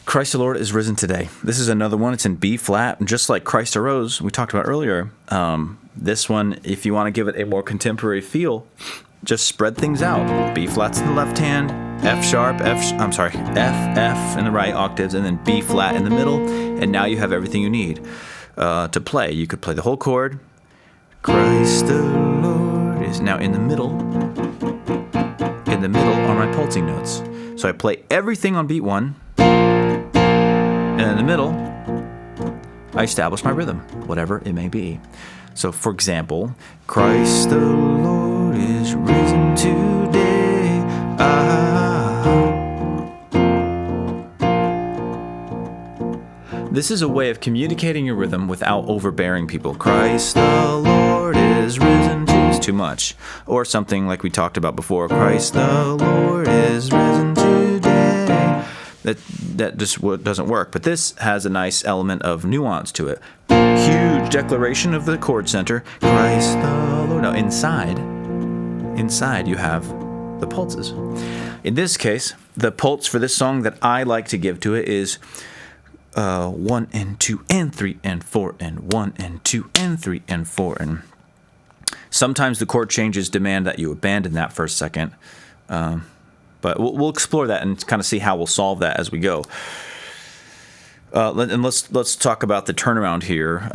Christ the Lord is risen today. This is another one. It's in B flat, just like Christ arose we talked about earlier. This one, if you want to give it a more contemporary feel, just spread things out. B flat's in the left hand, F sharp, F in the right octaves, and then B flat in the middle. And now you have everything you need to play. You could play the whole chord. Christ the Lord is now in the middle. In the middle are my pulsing notes. So I play everything on beat 1. And in the middle, I establish my rhythm, whatever it may be. So, for example, Christ the Lord is risen today. This is a way of communicating your rhythm without overbearing people. Christ the Lord is risen today. It's too much. Or something like we talked about before. Christ the Lord is risen today. That just doesn't work. But this has a nice element of nuance to it. Huge declaration of the chord center. Christ the Lord. Now inside you have the pulses. In this case, the pulse for this song that I like to give to it is 1 and 2 and 3 and 4 and 1 and 2 and 3 and 4. And sometimes the chord changes demand that you abandon that for a second. But we'll explore that and kind of see how we'll solve that as we go. And let's talk about the turnaround here.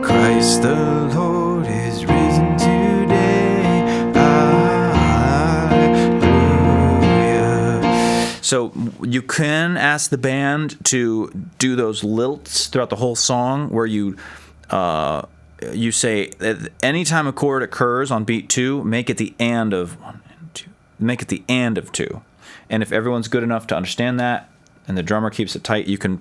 Christ the Lord is risen today. Hallelujah. So you can ask the band to do those lilts throughout the whole song, where you say anytime a chord occurs on beat 2, make it the and of 1 and 2. Make it the and of 2. And if everyone's good enough to understand that, and the drummer keeps it tight, you can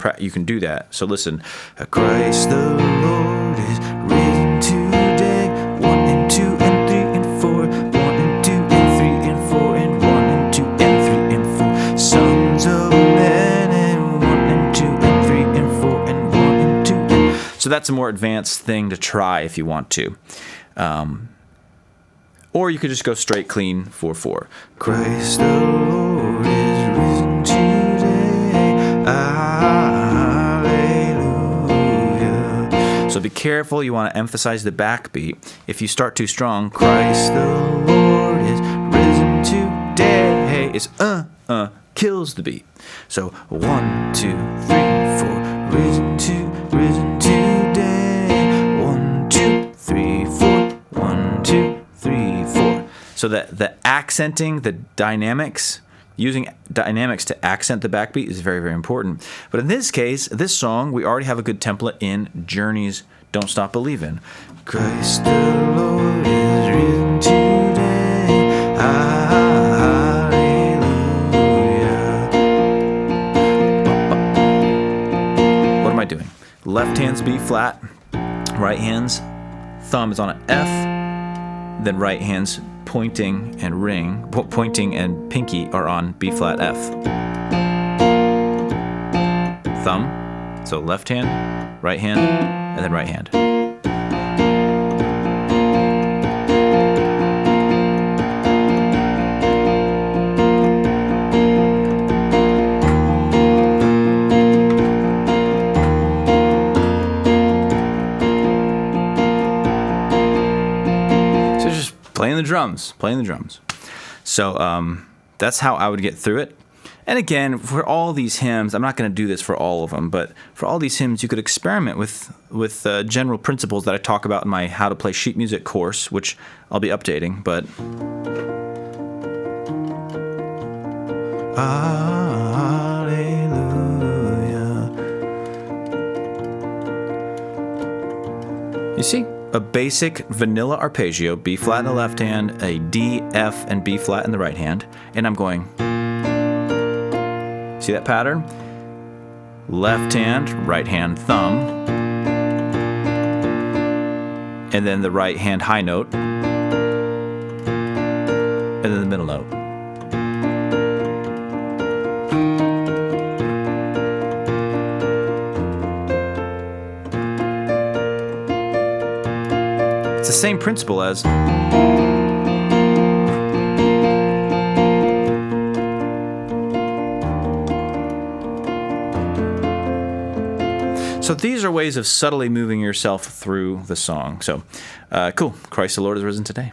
do that. So listen, Christ the Lord is risen today. 1 and 2 and 3 and 4. 1 and 2 and 3 and 4 and 1 and 2 and 3 and 4. Sons of men and 1 and 2 and 3 and 4 and 1 and 2 and... So that's a more advanced thing to try if you want to. Or you could just go straight clean 4/4. Christ the Lord is risen today. Hallelujah. So be careful. You want to emphasize the backbeat. If you start too strong, Christ the Lord is risen today. It's kills the beat. So 1, 2, 3, 4. Risen today. 1, 2, 3, 4. 1, 2, 3, 4. So that the accenting, the dynamics, using dynamics to accent the backbeat is very, very important. But in this case, this song, we already have a good template in Journey's Don't Stop Believin'. Christ the Lord is risen today. Hallelujah. What am I doing? Left hand's B flat, right hand's thumb is on an F, then right hand's pointing and pinky are on B flat F. Thumb, so left hand, right hand, and then right hand. Playing the drums. So that's how I would get through it. And again, for all these hymns, I'm not going to do this for all of them, but for all these hymns, you could experiment with general principles that I talk about in my How to Play Sheet Music course, which I'll be updating. But hallelujah. You see? A basic vanilla arpeggio, B flat in the left hand, a D, F, and B flat in the right hand, and I'm going. See that pattern? Left hand, right hand, thumb, and then the right hand high note, and then the middle note. same principle as. So these are ways of subtly moving yourself through the song. So, cool. Christ the Lord is risen today.